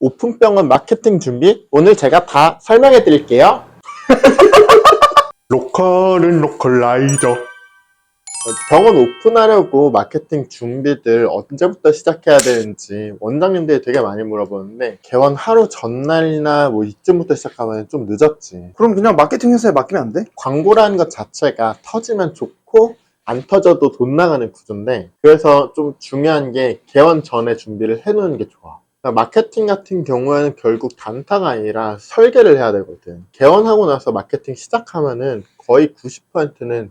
오픈병원 마케팅 준비 오늘 제가 다 설명해 드릴게요. 로컬은 로컬라이저. 병원 오픈하려고 마케팅 준비들 언제부터 시작해야 되는지 원장님들이 되게 많이 물어보는데 개원 하루 전날이나 뭐 이쯤부터 시작하면 좀 늦었지. 그럼 그냥 마케팅 회사에 맡기면 안 돼? 광고라는 것 자체가 터지면 좋고 안 터져도 돈 나가는 구조인데, 그래서 좀 중요한 게 개원 전에 준비를 해놓는 게 좋아. 그러니까 마케팅 같은 경우에는 결국 단타가 아니라 설계를 해야 되거든. 개원하고 나서 마케팅 시작하면은 거의 90%는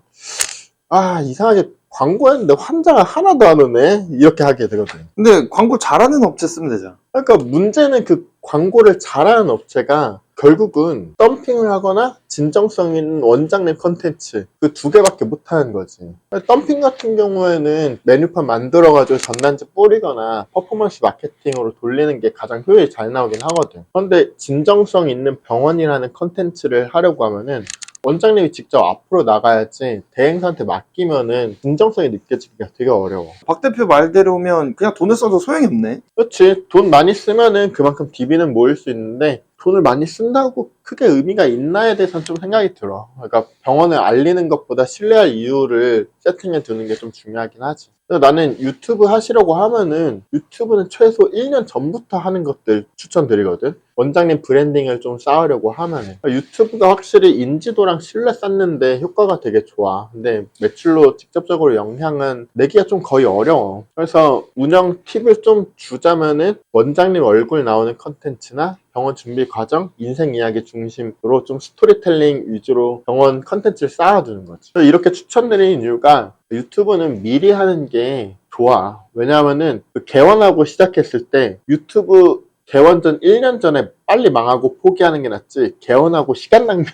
이상하게 광고했는데 환자가 하나도 안 오네? 이렇게 하게 되거든. 근데 광고 잘하는 업체 쓰면 되잖아. 그러니까 문제는 그 광고를 잘하는 업체가 결국은 덤핑을 하거나 진정성 있는 원장님 컨텐츠 그 두 개밖에 못하는 거지. 덤핑 같은 경우에는 메뉴판 만들어가지고 전단지 뿌리거나 퍼포먼스 마케팅으로 돌리는 게 가장 효율이 잘 나오긴 하거든. 그런데 진정성 있는 병원이라는 컨텐츠를 하려고 하면은 원장님이 직접 앞으로 나가야지 대행사한테 맡기면은 진정성이 느껴지기가 되게 어려워. 박 대표 말대로면 그냥 돈을 써도 소용이 없네. 그렇지. 돈 많이 쓰면은 그만큼 DB는 모일 수 있는데 돈을 많이 쓴다고 크게 의미가 있나에 대해서는 좀 생각이 들어. 그러니까 병원을 알리는 것보다 신뢰할 이유를 세팅해 두는 게 좀 중요하긴 하지. 그래서 나는 유튜브 하시려고 하면은 유튜브는 최소 1년 전부터 하는 것들 추천드리거든. 원장님 브랜딩을 좀 쌓으려고 하면은. 유튜브가 확실히 인지도랑 신뢰 쌓는데 효과가 되게 좋아. 근데 매출로 직접적으로 영향은 내기가 좀 거의 어려워. 그래서 운영 팁을 좀 주자면은 원장님 얼굴 나오는 컨텐츠나 병원 준비 과정, 인생 이야기 중심으로 좀 스토리텔링 위주로 병원 컨텐츠를 쌓아두는 거지. 이렇게 추천드리는 이유가 유튜브는 미리 하는 게 좋아. 왜냐하면은 개원하고 시작했을 때 유튜브 개원 전 1년 전에 빨리 망하고 포기하는 게 낫지, 개원하고 시간 낭비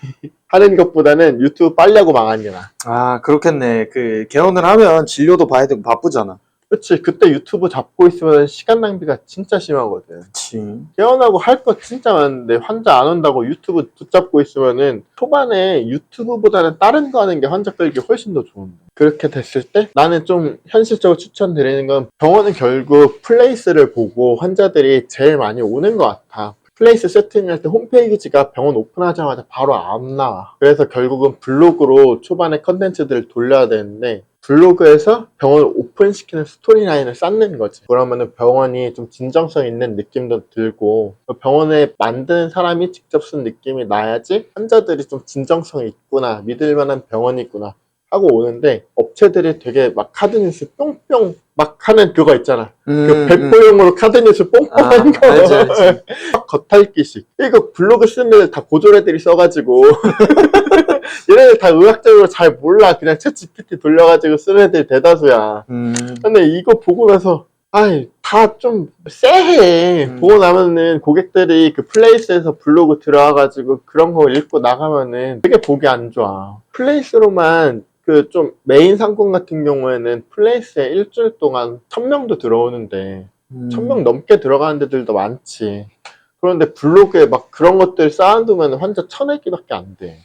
하는 것보다는 유튜브 빨리 하고 망하는 게 나아. 아, 그렇겠네. 그 개원을 하면 진료도 봐야 되고 바쁘잖아. 그치. 그때 유튜브 잡고 있으면 시간 낭비가 진짜 심하거든. 그치. 개원하고 할 거 진짜 많은데 환자 안 온다고 유튜브 붙잡고 있으면은 초반에 유튜브보다는 다른 거 하는 게 환자 끌기 훨씬 더 좋은데. 그렇게 됐을 때 나는 좀 현실적으로 추천드리는 건, 병원은 결국 플레이스를 보고 환자들이 제일 많이 오는 것 같아. 플레이스 세팅할 때 홈페이지가 병원 오픈하자마자 바로 안 나와. 그래서 결국은 블로그로 초반에 컨텐츠들을 돌려야 되는데, 블로그에서 병원을 오픈시키는 스토리라인을 쌓는 거지. 그러면은 병원이 좀 진정성 있는 느낌도 들고, 병원에 만드는 사람이 직접 쓴 느낌이 나야지 환자들이 좀 진정성이 있구나, 믿을 만한 병원이구나 하고 오는데, 업체들이 되게 막 카드뉴스 뿅뿅 막 하는 그거 있잖아. 그 백보용으로 카드뉴스 뽕뽕한 거. 알지. 막 겉핥기식. 이거 블로그 쓰는 애들 다 고졸 애들이 써가지고 얘네들 다 의학적으로 잘 몰라. 그냥 챗 GPT 돌려가지고 쓰는 애들 대다수야. 근데 이거 보고 나서 다 좀 쎄해. 보고 나면은 고객들이 그 플레이스에서 블로그 들어와가지고 그런 거 읽고 나가면은 되게 보기 안 좋아. 플레이스로만 그 좀 메인 상권 같은 경우에는 플레이스에 일주일 동안 1000명도 들어오는데 1000명 넘게 들어가는 데들도 많지. 그런데 블로그에 막 그런 것들 쌓아두면 환자 1000회기밖에 안 돼.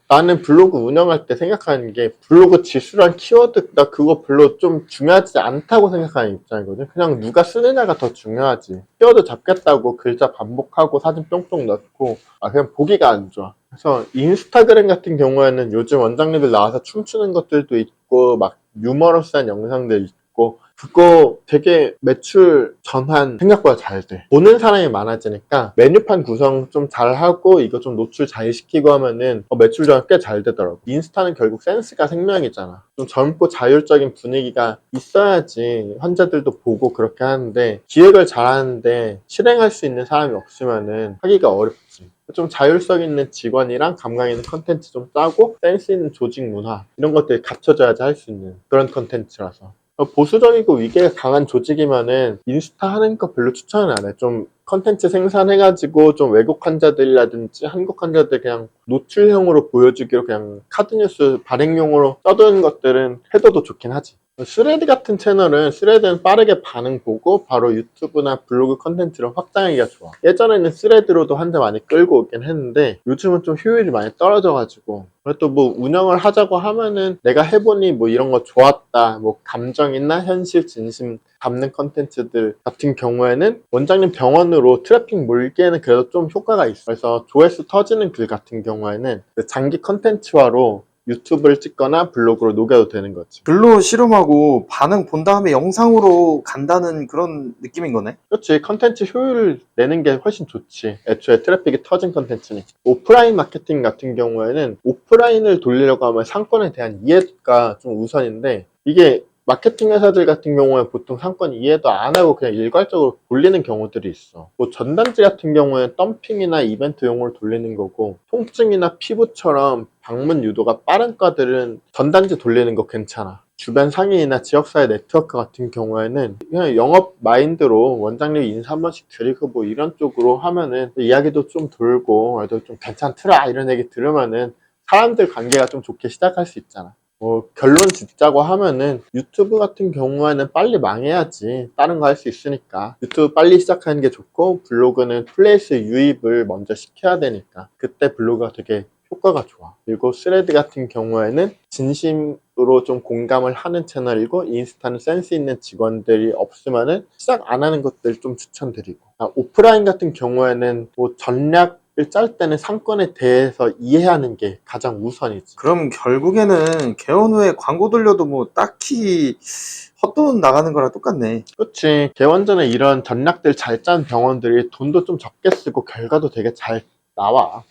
나는 블로그 운영할 때 생각하는 게, 블로그 지수랑 키워드 나 그거 별로 좀 중요하지 않다고 생각하는 입장이거든. 그냥 누가 쓰느냐가 더 중요하지. 키워드 잡겠다고 글자 반복하고 사진 뿅뿅 넣고 그냥 보기가 안 좋아. 그래서 인스타그램 같은 경우에는 요즘 원장님들 나와서 춤추는 것들도 있고 막 유머러스한 영상들 있고, 그거 되게 매출 전환 생각보다 잘 돼. 보는 사람이 많아지니까 메뉴판 구성 좀 잘하고 이거 좀 노출 잘 시키고 하면은 매출 전환 꽤 잘 되더라고. 인스타는 결국 센스가 생명이잖아. 좀 젊고 자율적인 분위기가 있어야지 환자들도 보고 그렇게 하는데, 기획을 잘하는데 실행할 수 있는 사람이 없으면은 하기가 어렵지. 좀 자율성 있는 직원이랑 감각 있는 컨텐츠 좀 짜고 센스 있는 조직 문화 이런 것들이 갖춰져야지 할 수 있는 그런 컨텐츠라서. 보수적이고 위계가 강한 조직이면은 인스타 하는 거 별로 추천을 안 해. 좀 컨텐츠 생산해가지고 좀 외국 환자들이라든지 한국 환자들 그냥 노출형으로 보여주기로 그냥 카드뉴스 발행용으로 써두는 것들은 해둬도 좋긴 하지. 스레드 같은 채널은, 스레드는 빠르게 반응 보고 바로 유튜브나 블로그 컨텐츠를 확장하기가 좋아. 예전에는 스레드로도 환자 많이 끌고 오긴 했는데 요즘은 좀 효율이 많이 떨어져가지고, 그래도 뭐 운영을 하자고 하면은 내가 해보니 뭐 이런 거 좋았다, 뭐 감정이나 현실, 진심 담는 컨텐츠들 같은 경우에는 원장님 병원으로 트래픽 몰기에는 그래도 좀 효과가 있어요. 그래서 조회수 터지는 글 같은 경우에는 그 장기 컨텐츠화로 유튜브를 찍거나 블로그로 녹여도 되는 거지. 글로 실험하고 반응 본 다음에 영상으로 간다는 그런 느낌인 거네. 그렇지. 컨텐츠 효율을 내는 게 훨씬 좋지. 애초에 트래픽이 터진 컨텐츠니까. 오프라인 마케팅 같은 경우에는 오프라인을 돌리려고 하면 상권에 대한 이해가 좀 우선인데, 이게 마케팅 회사들 같은 경우에 보통 상권 이해도 안 하고 그냥 일괄적으로 돌리는 경우들이 있어. 뭐 전단지 같은 경우에 덤핑이나 이벤트용으로 돌리는 거고, 통증이나 피부처럼 방문 유도가 빠른 과들은 전단지 돌리는 거 괜찮아. 주변 상인이나 지역사회 네트워크 같은 경우에는 그냥 영업 마인드로 원장님 인사 한 번씩 드리고 뭐 이런 쪽으로 하면은 이야기도 좀 돌고 그래도 좀 괜찮더라 이런 얘기 들으면은 사람들 관계가 좀 좋게 시작할 수 있잖아. 뭐 결론 짓자고 하면은 유튜브 같은 경우에는 빨리 망해야지 다른 거 할 수 있으니까 유튜브 빨리 시작하는 게 좋고, 블로그는 플레이스 유입을 먼저 시켜야 되니까 그때 블로그가 되게 효과가 좋아. 그리고 스레드 같은 경우에는 진심으로 좀 공감을 하는 채널이고, 인스타는 센스 있는 직원들이 없으면은 시작 안 하는 것들 좀 추천드리고, 오프라인 같은 경우에는 뭐 전략을 짤 때는 상권에 대해서 이해하는 게 가장 우선이지. 그럼 결국에는 개원 후에 광고 돌려도 뭐 딱히 헛돈 나가는 거랑 똑같네. 그렇지. 개원 전에 이런 전략들 잘 짠 병원들이 돈도 좀 적게 쓰고 결과도 되게 잘 나와.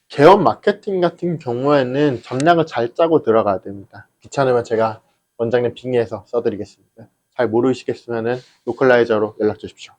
개원 마케팅 같은 경우에는 전략을 잘 짜고 들어가야 됩니다. 귀찮으면 제가 원장님 빙의해서 써드리겠습니다. 잘 모르시겠으면 로컬라이저로 연락 주십시오.